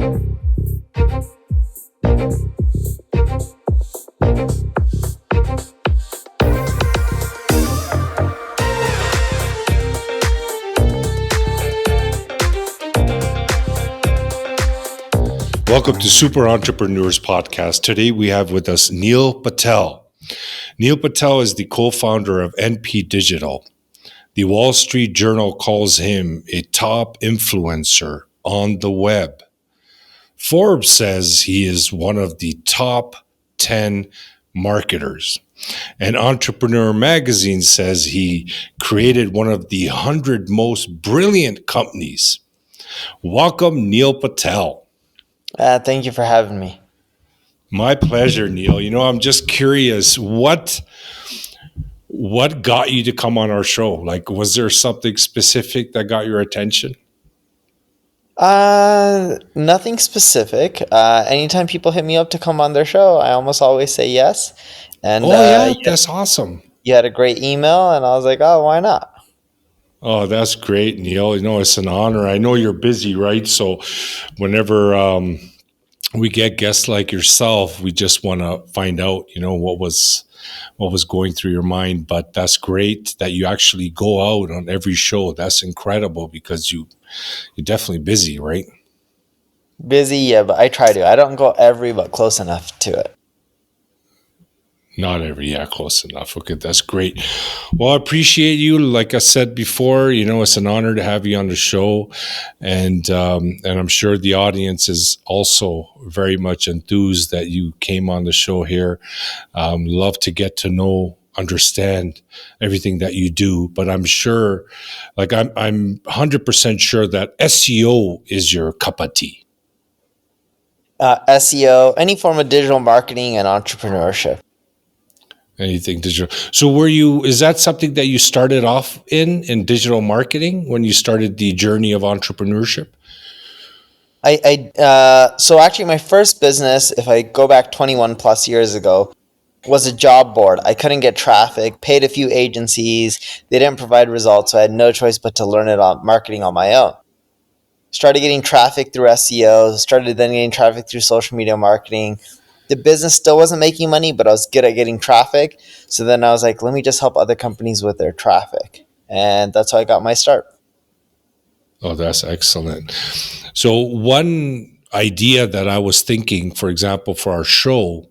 Welcome to Super Entrepreneurs Podcast. Today we have with us Neil Patel. Neil Patel is the co-founder of NP Digital. The Wall Street Journal calls him a top influencer on the web. Forbes says he is one of the top 10 marketers. And Entrepreneur Magazine says he created one of the 100 most brilliant companies. Welcome, Neil Patel. Thank you for having me. My pleasure, Neil. You know, I'm just curious, what got you to come on our show? Like, was there something specific that got your attention? Nothing specific. Anytime people hit me up to come on their show, I almost always say yes. And that's awesome. You had a great email, and I was like, oh, why not? Oh, that's great, Neil. You know, it's an honor. I know you're busy, right? So whenever we get guests like yourself, we just want to find out, you know, what was going through your mind. But that's great that you actually go out on every show. That's incredible because you're definitely busy, right? Busy, yeah, but I try to. I don't go every, but close enough to it. Not every, yeah, close enough. Okay, that's great. Well, I appreciate you. Like I said before, you know, it's an honor to have you on the show, and I'm sure the audience is also very much enthused that you came on the show here. Love to get to know, understand everything that you do, but I'm sure, like I'm 100% sure that SEO is your cup of tea. SEO, any form of digital marketing and entrepreneurship. Anything digital. So is that something that you started off in digital marketing when you started the journey of entrepreneurship? So actually my first business, if I go back 21 plus years ago, was a job board. I couldn't get traffic, paid a few agencies. They didn't provide results. So I had no choice but to learn it on marketing on my own. Started getting traffic through SEO, started then getting traffic through social media marketing. The business still wasn't making money, but I was good at getting traffic. So then I was like, let me just help other companies with their traffic. And that's how I got my start. Oh, that's excellent. So one idea that I was thinking, for example, for our show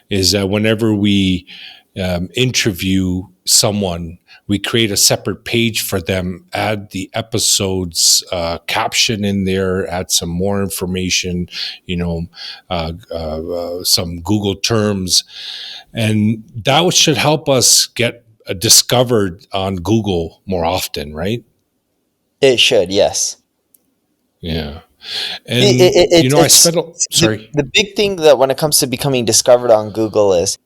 is that whenever we interview someone, we create a separate page for them, add the episode's caption in there, add some more information, you know, some Google terms. And that should help us get discovered on Google more often, right? It should, yes. Yeah. And, The big thing that when it comes to becoming discovered on Google is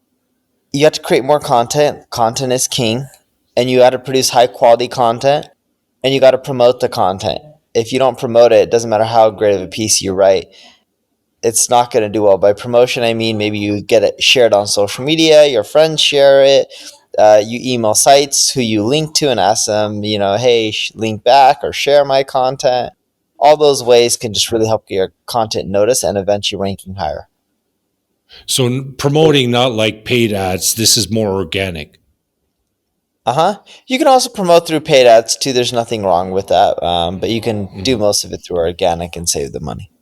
you have to create more content. Content is king. And you got to produce high quality content, and you got to promote the content. If you don't promote it, it doesn't matter how great of a piece you write. It's not going to do well. By promotion, I mean maybe you get it shared on social media, your friends share it, you email sites who you link to and ask them, you know, hey, link back or share my content. All those ways can just really help your content notice and eventually ranking higher. So promoting, not like paid ads, this is more organic. You can also promote through paid ads too. There's nothing wrong with that. But you can do most of it through organic and save the money.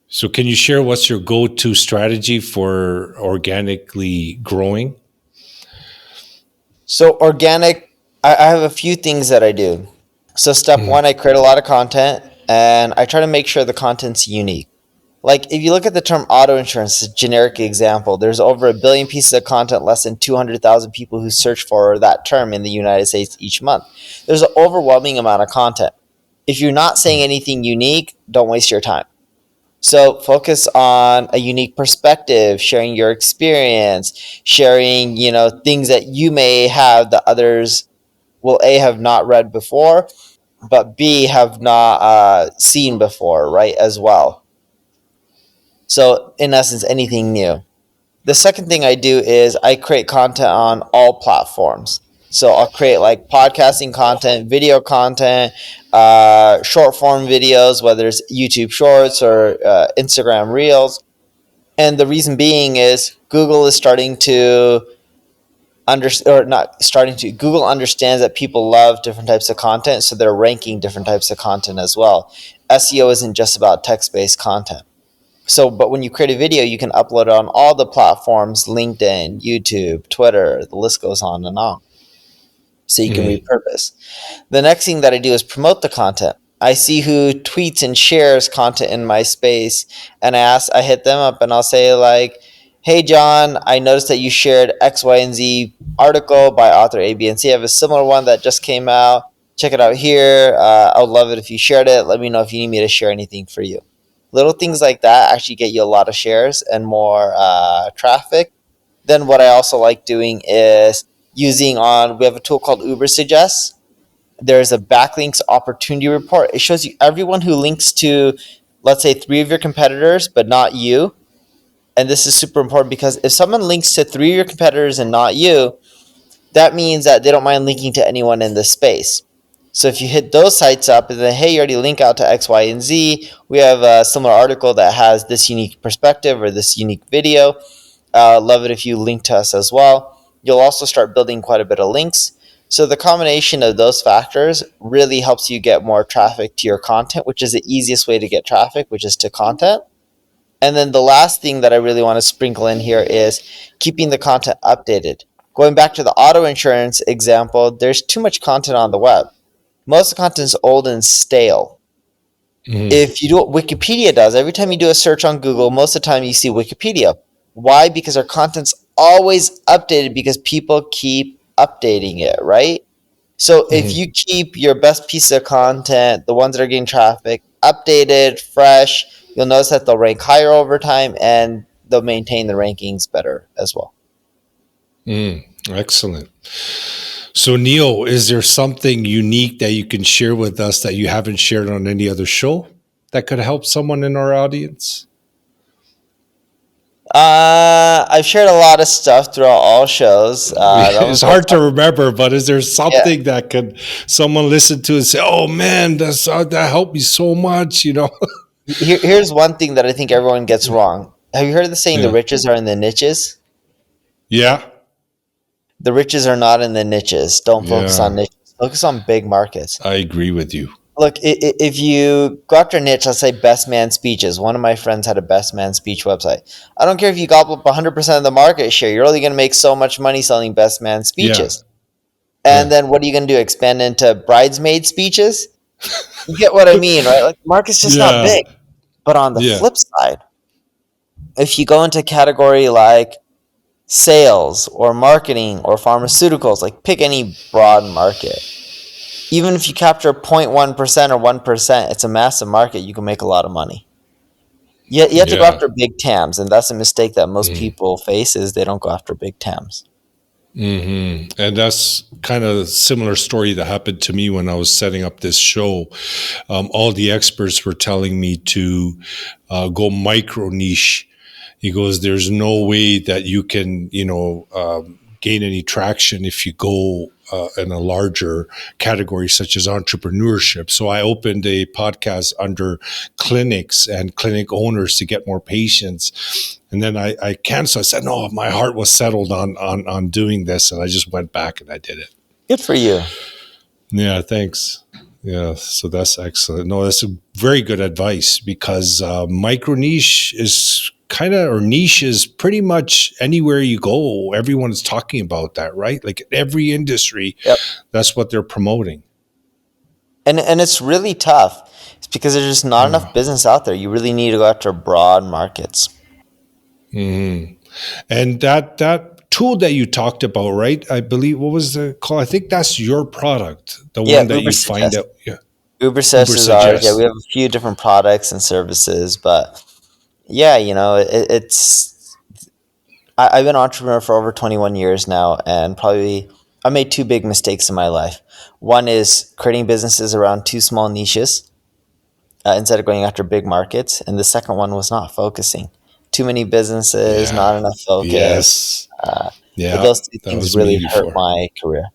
So can you share what's your go-to strategy for organically growing? So organic, I have a few things that I do. So step one, I create a lot of content and I try to make sure the content's unique. Like if you look at the term auto insurance, a generic example, there's over 1 billion pieces of content, less than 200,000 people who search for that term in the United States each month. There's an overwhelming amount of content. If you're not saying anything unique, don't waste your time. So focus on a unique perspective, sharing your experience, sharing, you know, things that you may have that others will A, have not read before, but B, have not seen before, right, as well. So in essence, anything new. The second thing I do is I create content on all platforms. So I'll create like podcasting content, video content, short form videos, whether it's YouTube Shorts or Instagram Reels. And the reason being is Google is starting to or not starting to, Google understands that people love different types of content, so they're ranking different types of content as well. SEO isn't just about text-based content. So, but when you create a video, you can upload it on all the platforms, LinkedIn, YouTube, Twitter, the list goes on and on. So you can repurpose. The next thing that I do is promote the content. I see who tweets and shares content in my space, and I hit them up and I'll say like, "Hey John, I noticed that you shared X, Y, and Z article by author A, B, and C. I have a similar one that just came out. Check it out here. I would love it if you shared it. Let me know if you need me to share anything for you." Little things like that actually get you a lot of shares and more traffic. Then what I also like doing is we have a tool called Ubersuggest. There's a backlinks opportunity report. It shows you everyone who links to, let's say, 3 of your competitors, but not you. And this is super important because if someone links to 3 of your competitors and not you, that means that they don't mind linking to anyone in this space. So if you hit those sites up and then, hey, you already link out to X, Y, and Z, we have a similar article that has this unique perspective or this unique video. Love it if you link to us as well. You'll also start building quite a bit of links. So the combination of those factors really helps you get more traffic to your content, which is the easiest way to get traffic, which is to content. And then the last thing that I really want to sprinkle in here is keeping the content updated. Going back to the auto insurance example, there's too much content on the web. Most of the content is old and stale. If you do what Wikipedia does, every time you do a search on Google, most of the time you see Wikipedia. Why? Because our content's always updated because people keep updating it, right? So if you keep your best piece of content, the ones that are getting traffic, updated, fresh, you'll notice that they'll rank higher over time and they'll maintain the rankings better as well. Excellent. So Neil, is there something unique that you can share with us that you haven't shared on any other show that could help someone in our audience? I've shared a lot of stuff throughout all shows. It's hard to remember, but is there something that could someone listen to and say, "Oh man, that helped me so much"? Here's one thing that I think everyone gets wrong. Have you heard of the saying, "The riches are in the niches"? Yeah. The riches are not in the niches. Don't focus on niches. Focus on big markets. I agree with you. Look, if you go after a niche, let's say best man speeches. One of my friends had a best man speech website. I don't care if you gobble up 100% of the market share. You're only going to make so much money selling best man speeches. And then what are you going to do? Expand into bridesmaid speeches? You get what I mean, right? Like, the market's just not big. But on the flip side, if you go into a category like sales or marketing or pharmaceuticals, like pick any broad market. Even if you capture 0.1% or 1%, it's a massive market. You can make a lot of money. You have to go after big TAMs, and that's a mistake that most people face is they don't go after big TAMs. And that's kind of a similar story that happened to me when I was setting up this show. All the experts were telling me to go micro niche. He goes, there's no way that you can, gain any traction if you go in a larger category such as entrepreneurship. So I opened a podcast under clinics and clinic owners to get more patients. And then I canceled. I said, no, my heart was settled on doing this. And I just went back and I did it. Good for you. Yeah, thanks. Yeah, so that's excellent. No, that's a very good advice because micro niche is niche is pretty much anywhere you go. Everyone is talking about that, right? Like every industry, that's what they're promoting. And it's really tough. It's because there's just not enough business out there. You really need to go after broad markets. And that tool that you talked about, right? I believe, what was the call? I think that's your product, the one that you find out. Yeah, Ubersuggest is ours. Yeah, we have a few different products and services, but yeah, I've been an entrepreneur for over 21 years now, and probably I made 2 big mistakes in my life. One is creating businesses around 2 small niches instead of going after big markets, and the second one was not focusing. Too many businesses, not enough focus. Yes. Those 2 things really hurt my career.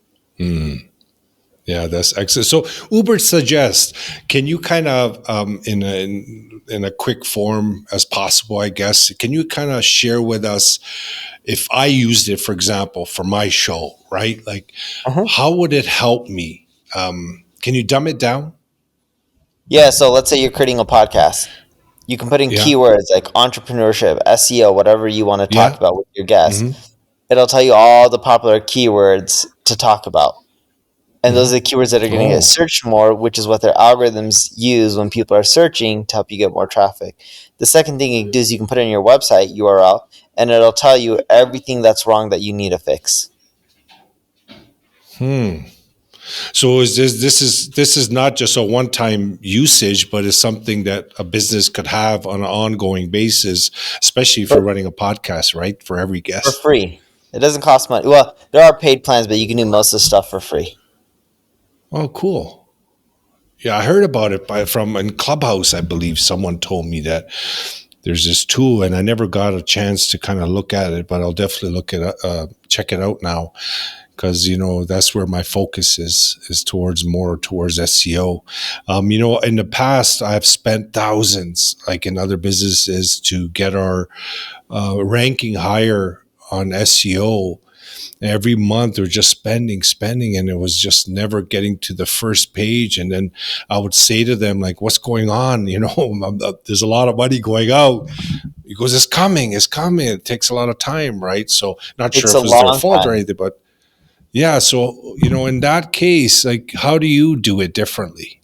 Yeah, that's excellent. So Ubersuggest, can you kind of, in a quick form as possible, I guess, can you kind of share with us if I used it, for example, for my show, right? Like, Uh-huh. how would it help me? Can you dumb it down? Yeah, so let's say you're creating a podcast. You can put in Yeah. keywords like entrepreneurship, SEO, whatever you want to talk Yeah. about with your guests. Hmm. It'll tell you all the popular keywords to talk about. And those Hmm. are the keywords that are going to get Oh. searched more, which is what their algorithms use when people are searching to help you get more traffic. The second thing you can do is you can put in your website URL and it'll tell you everything that's wrong that you need to fix. Hmm. So is this is not just a one-time usage, but it's something that a business could have on an ongoing basis, especially if For, you're running a podcast, right? For every for guest. free. It doesn't cost money. Well, there are paid plans, but you can do most of the stuff for free. Oh, cool. Yeah, I heard about it from in Clubhouse. I believe someone told me that there's this tool, and I never got a chance to kind of look at it, but I'll definitely check it out now because that's where my focus is towards more towards SEO. In the past, I've spent thousands, like in other businesses, to get our ranking higher on SEO. Every month they're just spending, and it was just never getting to the first page. And then I would say to them, like, what's going on? There's a lot of money going out. He goes, it's coming. It takes a lot of time, right? So not sure Takes a if it's their long fault or time. anything, but yeah. So, in that case, like, how do you do it differently?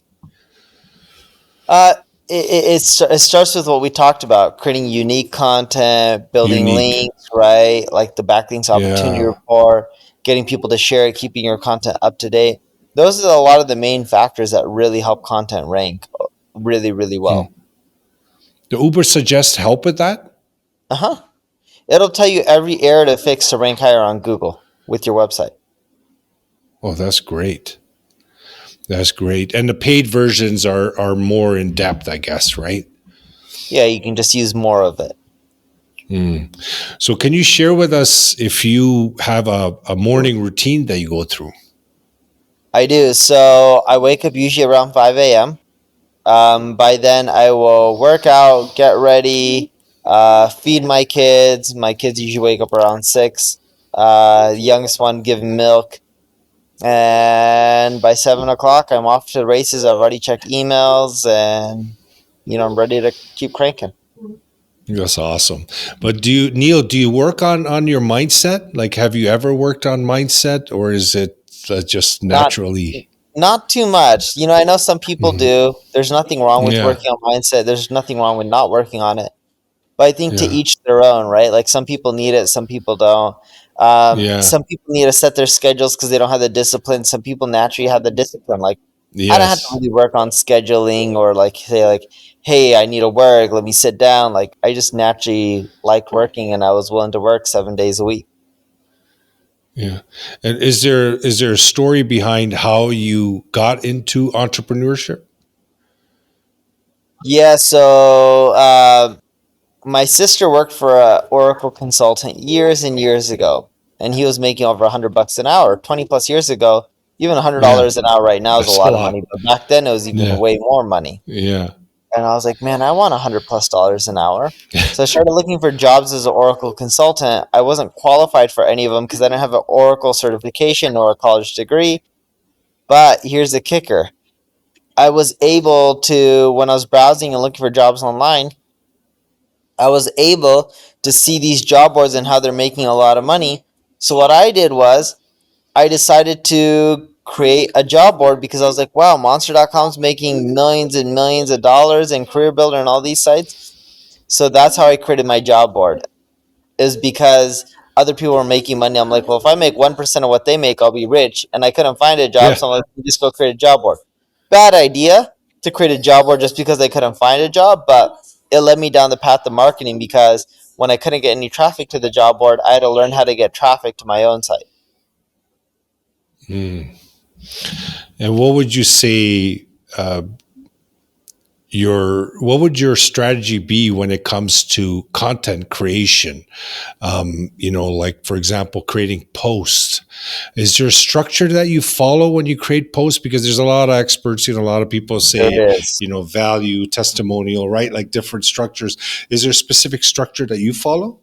Uh, it starts with what we talked about: creating unique content, building Unique. links, right? Like the backlinks opportunity Yeah. report, getting people to share it, keeping your content up to date. Those are a lot of the main factors that really help content rank really, really Hmm. well. The Ubersuggest help with that? Uh huh. It'll tell you every error to fix to rank higher on Google with your website. Oh, that's great. That's great. And the paid versions are more in depth, I guess, right? Yeah, you can just use more of it. So, can you share with us if you have a morning routine that you go through? I do. So I wake up usually around 5 a.m. By then, I will work out, get ready, feed my kids. My kids usually wake up around 6. The youngest one give milk. And by 7 o'clock, I'm off to the races. I've already checked emails and, I'm ready to keep cranking. That's awesome. But Neil, do you work on your mindset? Like, have you ever worked on mindset, or is it just Not naturally? not too much. I know some people Mhm. do. There's nothing wrong with Yeah. working on mindset. There's nothing wrong with not working on it. But I think to Yeah. each their own, right? Like some people need it, some people don't. Yeah. Some people need to set their schedules because they don't have the discipline. Some people naturally have the discipline. Like I don't have to Yes. really work on scheduling or like say like, hey, I need to work. Let me sit down. Like I just naturally like working, and I was willing to work 7 days a week. Yeah. And is there a story behind how you got into entrepreneurship? Yeah. So my sister worked for a Oracle consultant years and years ago, and he was making over $100 an hour. 20 plus years ago, even $100 Yeah. an hour right now is a That's a lot of money, lot. but back then it was even Yeah. way more money. Yeah. And I was like, man, I want $100 plus an hour. So I started looking for jobs as an Oracle consultant. I wasn't qualified for any of them because I didn't have an Oracle certification or a college degree. But here's the kicker: I was able to, when I was browsing and looking for jobs online, I was able to see these job boards and how they're making a lot of money. So what I did was I decided to create a job board because I was like, wow, monster.com's making millions and millions of dollars and career builder and all these sites. So that's how I created my job board, is because other people were making money. I'm like, well, if I make 1% of what they make, I'll be rich. And I couldn't find a job. Yeah. So I'm like, just go create a job board. Bad idea to create a job board just because I couldn't find a job, but it led me down the path of marketing because when I couldn't get any traffic to the job board, I had to learn how to get traffic to my own site. Mm. And what would you say? Uh, what would your strategy be when it comes to content creation? Like for example, creating posts. Is there a structure that you follow when you create posts? Because there's a lot of experts, a lot of people say, There is. value, testimonial, right? Like different structures. Is there a specific structure that you follow?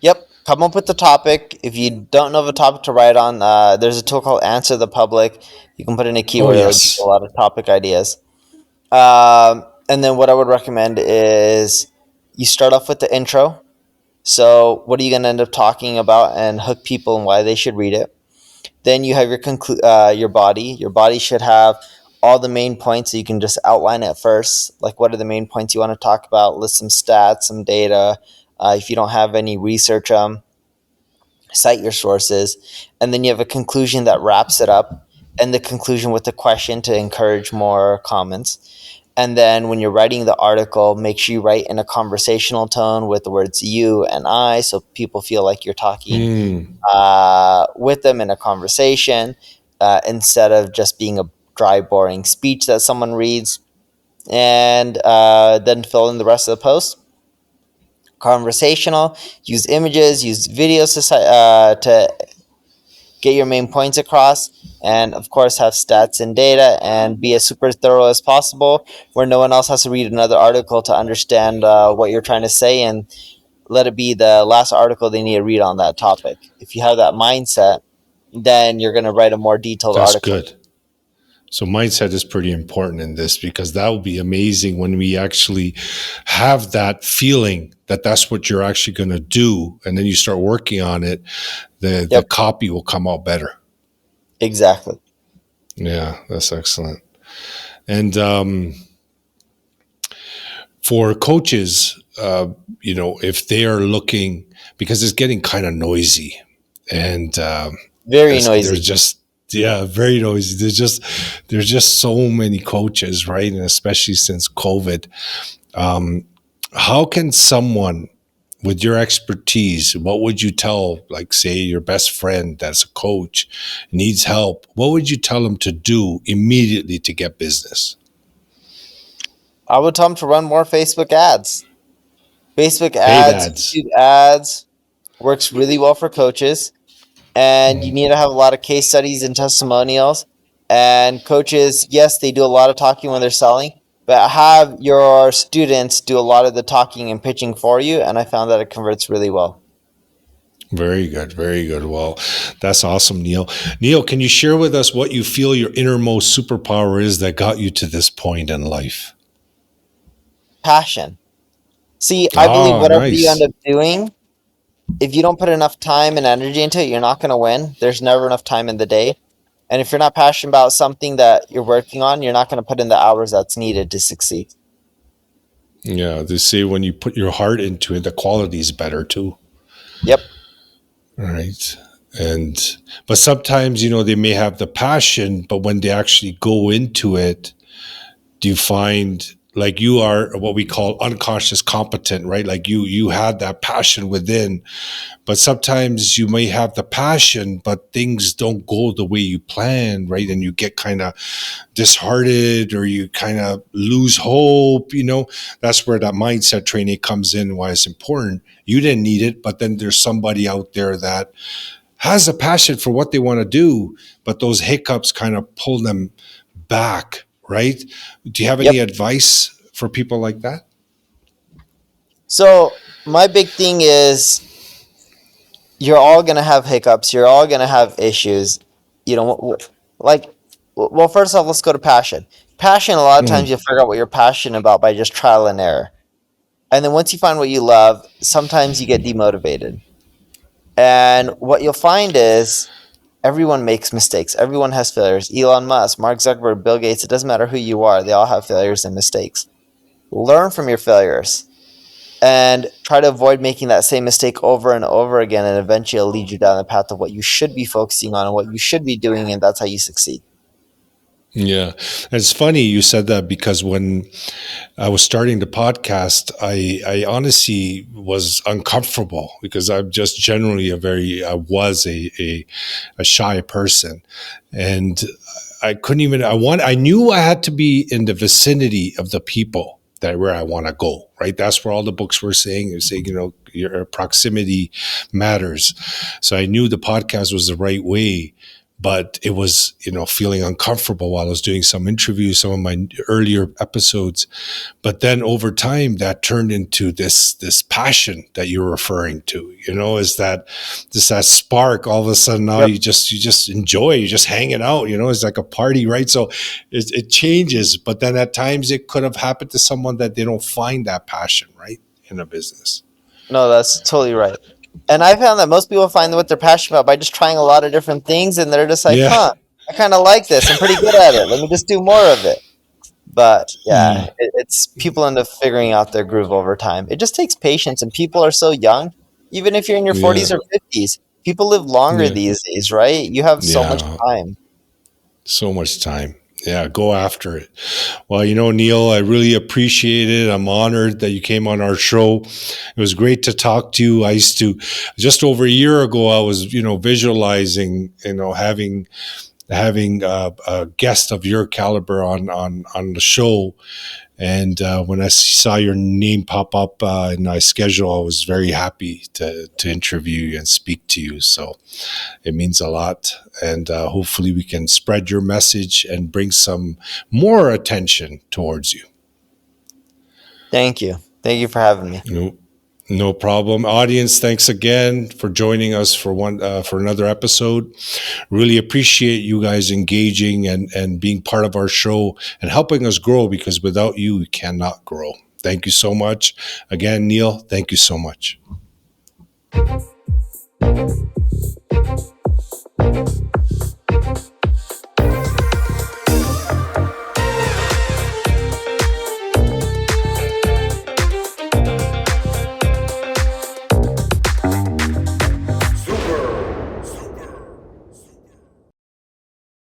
Yep. Come up with the topic. If you don't know of a topic to write on, there's a tool called Answer the Public. You can put in a Oh, keyword. It'll give you a yes. lot of topic ideas. And then what I would recommend is you start off with the intro. So what are you going to end up talking about and hook people and why they should read it? Then you have your body. Your body should have all the main points. So you can just outline it first. Like, what are the main points you want to talk about? List some stats, some data. If you don't have any, research them. Cite your sources. And then you have a conclusion that wraps it up. And the conclusion with a question to encourage more comments. And then when you're writing the article, make sure you write in a conversational tone with the words you and I, so people feel like you're talking Mm, with them in a conversation, instead of just being a dry, boring speech that someone reads. And then fill in the rest of the post. Conversational, use images, use videos to get your main points across, and of course have stats and data, and be as super thorough as possible where no one else has to read another article to understand what you're trying to say, and let it be the last article they need to read on that topic. If you have that mindset, then you're going to write a more detailed that's article. good. So mindset is pretty important in this, because that will be amazing when we actually have that feeling that that's what you're actually going to do. And then you start working on it. The Yep, copy will come out better. exactly. Yeah, that's excellent. And for coaches, if they are looking, because it's getting kind of noisy, and Very there's noisy. just, yeah, very noisy. There's just so many coaches, right? And especially since COVID, how can someone with your expertise, what would you tell, like, say, your best friend that's a coach needs help? What would you tell them to do immediately to get business? I would tell them to run more Facebook ads. Facebook Paid ads, ads. YouTube ads works really well for coaches. And you need to have a lot of case studies and testimonials. And coaches, yes, they do a lot of talking when they're selling, but have your students do a lot of the talking and pitching for you. And I found that it converts really well. Very good. Very good. Well, that's awesome, Neil. Neil, can you share with us what you feel your innermost superpower is that got you to this point in life? Passion. See, I believe Ah, whatever you end nice. up doing, if you don't put enough time and energy into it, you're not going to win. There's never enough time in the day. And if you're not passionate about something that you're working on, you're not going to put in the hours that's needed to succeed. Yeah, they say when you put your heart into it, the quality is better too. Yep. Right. And, but sometimes, they may have the passion, but when they actually go into it, do you find like you are what we call unconscious competent, right? Like you had that passion within, but sometimes you may have the passion, but things don't go the way you planned, right? And you get kind of disheartened, or you kind of lose hope. That's where that mindset training comes in, why it's important. You didn't need it, but then there's somebody out there that has a passion for what they want to do, but those hiccups kind of pull them back, right? Do you have any Yep. advice for people like that? So my big thing is you're all gonna have hiccups. You're all gonna have issues. You know, like, well, first off, let's go to passion. Passion, a lot of times Mm, you'll figure out what you're passionate about by just trial and error. And then once you find what you love, sometimes you get demotivated. And what you'll find is everyone makes mistakes. Everyone has failures. Elon Musk, Mark Zuckerberg, Bill Gates, it doesn't matter who you are, they all have failures and mistakes. Learn from your failures and try to avoid making that same mistake over and over again, and eventually it'll lead you down the path of what you should be focusing on and what you should be doing, and that's how you succeed. yeah. It's funny you said that, because when I was starting the podcast, I honestly was uncomfortable, because I'm just generally I was a shy person. And I couldn't even, I knew I had to be in the vicinity of the people that where I want to go, right? That's where all the books were saying. They're saying, your proximity matters. So I knew the podcast was the right way, but it was, feeling uncomfortable while I was doing some interviews, some of my earlier episodes. But then over time, that turned into this passion that you're referring to. Is that that spark? All of a sudden now Yep. you just enjoy, you're just hanging out. It's like a party, right? So it changes. But then at times it could have happened to someone that they don't find that passion, right, in a business. No, that's totally right. And I found that most people find what they're passionate about by just trying a lot of different things, and they're just like, Yeah. "Huh, I kind of like this. I'm pretty good at it. Let me just do more of it." But yeah, it's people end up figuring out their groove over time. It just takes patience, and people are so young. Even if you're in your Yeah. 40s or 50s, people live longer Yeah. these days, right? You have so much Yeah. time. So much time. Yeah, go after it. Well, Neil, I really appreciate it. I'm honored that you came on our show. It was great to talk to you. I used to, just over a year ago, I was, visualizing, having a guest of your caliber on the show. And when I saw your name pop up in my schedule, I was very happy to interview you and speak to you. So it means a lot. And hopefully we can spread your message and bring some more attention towards you. Thank you. Thank you for having me. No problem. Audience, thanks again for joining us for another episode. Really appreciate you guys engaging and being part of our show and helping us grow, because without you, we cannot grow. Thank you so much. Again, Neil, thank you so much.